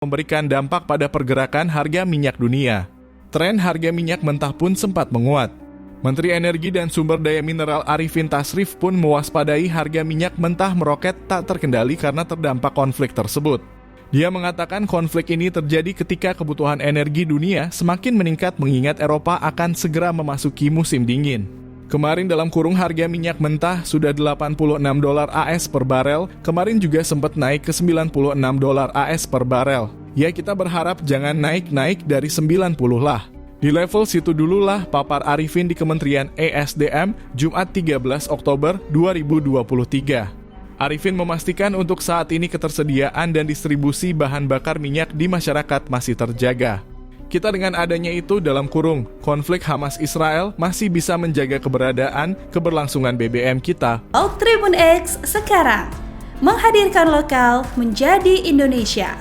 memberikan dampak pada pergerakan harga minyak dunia. Tren harga minyak mentah pun sempat menguat. Menteri Energi dan Sumber Daya Mineral Arifin Tasrif pun mewaspadai harga minyak mentah meroket tak terkendali karena terdampak konflik tersebut. Dia mengatakan konflik ini terjadi ketika kebutuhan energi dunia semakin meningkat mengingat Eropa akan segera memasuki musim dingin. Kemarin dalam kurung harga minyak mentah sudah $86 AS per barel, kemarin juga sempat naik ke $96 AS per barel. Ya kita berharap jangan naik-naik dari 90 lah. Di level situ dululah papar Arifin di Kementerian ESDM Jumat 13 Oktober 2023. Arifin memastikan untuk saat ini ketersediaan dan distribusi bahan bakar minyak di masyarakat masih terjaga. Kita dengan adanya itu dalam kurung, konflik Hamas-Israel masih bisa menjaga keberlangsungan BBM kita. Tribun X sekarang menghadirkan lokal menjadi Indonesia.